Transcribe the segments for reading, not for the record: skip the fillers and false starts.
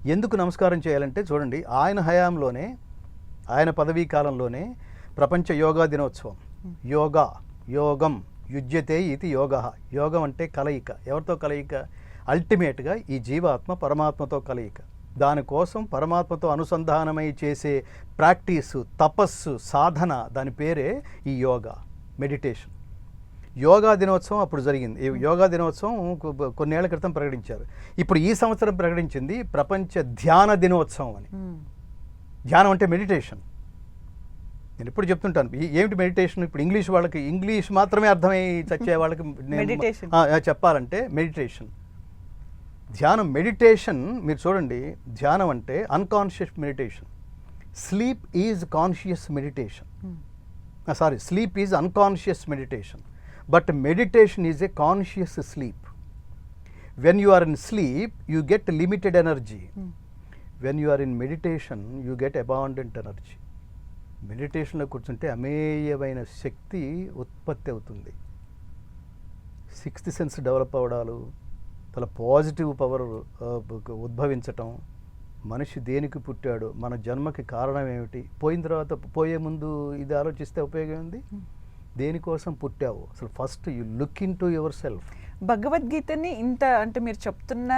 ఎందుకు నమస్కారం చేయాలంటే చూడండి, ఆయన హయాంలోనే, ఆయన పదవీ కాలంలోనే ప్రపంచ యోగా దినోత్సవం. యోగా, యోగం, యుజ్యతే ఇది యోగ. యోగం అంటే కలయిక. ఎవరితో కలయిక? అల్టిమేట్గా ఈ జీవాత్మ పరమాత్మతో కలయిక. దానికోసం పరమాత్మతో అనుసంధానమై చేసే ప్రాక్టీసు, తపస్సు, సాధన, దాని పేరే ఈ యోగా, మెడిటేషన్. యోగా దినోత్సవం అప్పుడు జరిగింది. ఈ యోగా దినోత్సవం కొన్నేళ్ల క్రితం ప్రకటించారు. ఇప్పుడు ఈ సంవత్సరం ప్రకటించింది ప్రపంచ ధ్యాన దినోత్సవం అని. ధ్యానం అంటే మెడిటేషన్. నేను ఇప్పుడు చెప్తుంటాను ఏమిటి మెడిటేషన్. ఇప్పుడు ఇంగ్లీష్ వాళ్ళకి ఇంగ్లీష్ మాత్రమే అర్థమై చచ్చే వాళ్ళకి చెప్పాలంటే మెడిటేషన్, ధ్యానం. మెడిటేషన్ మీరు చూడండి, ధ్యానం అంటే unconscious meditation. Sleep is conscious meditation. Sorry, sleep is unconscious meditation. But meditation is a conscious sleep. When you are in sleep, you get limited energy. When you are in meditation, you get abundant energy. మెడిటేషన్లో కూర్చుంటే అమేయమైన శక్తి ఉత్పత్తి అవుతుంది. Sixth sense develop అవ్వడాలు, చాలా positive power ఉద్భవించటం. మనిషి దేనికి పుట్టాడు, మన జన్మకి కారణం ఏమిటి, పోయిన తర్వాత పోయే ముందు ఇది ఆలోచిస్తే ఉపయోగం ఉంది. దేనికోసం పుట్టావు అసలు, first you look into yourself. భగవద్గీతని ఇంత అంటే మీరు చెప్తున్న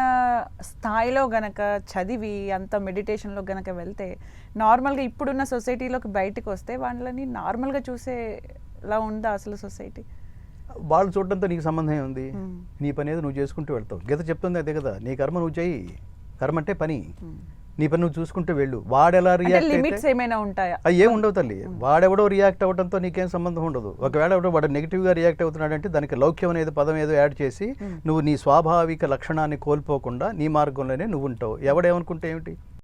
స్థాయిలో గనక చదివి అంత మెడిటేషన్లో గనక వెళ్తే, నార్మల్గా ఇప్పుడున్న సొసైటీలోకి బయటకు వస్తే వాళ్ళని నార్మల్గా చూసేలా ఉందా అసలు సొసైటీ? వాళ్ళు చూడడంతో నీకు సంబంధం ఉంది. నీ పని ఏదో నువ్వు చేసుకుంటూ వెళ్తావు. గీత చెప్తుంది అదే కదా, నీ కర్మ నువ్వు చేయి. కర్మ అంటే పని, నీ పని నువ్వు చూసుకుంటూ వెళ్ళు. వాడెలా రియాక్ట్, లిమిట్స్ ఏమైనా ఉంటాయా? ఏం ఉండవు తల్లి. వాడెవడో రియాక్ట్ అవ్వడంతో నీకేం సంబంధం ఉండదు. ఒకవేళ ఎవడో వాడు నెగిటివ్గా రియాక్ట్ అవుతున్నాడు అంటే దానికి లౌక్యం అనేది పదం ఏదో యాడ్ చేసి నువ్వు నీ స్వాభావిక లక్షణాన్ని కోల్పోకుండా నీ మార్గంలోనే నువ్వు ఉంటావు. ఎవడేమనుకుంటే ఏమిటి?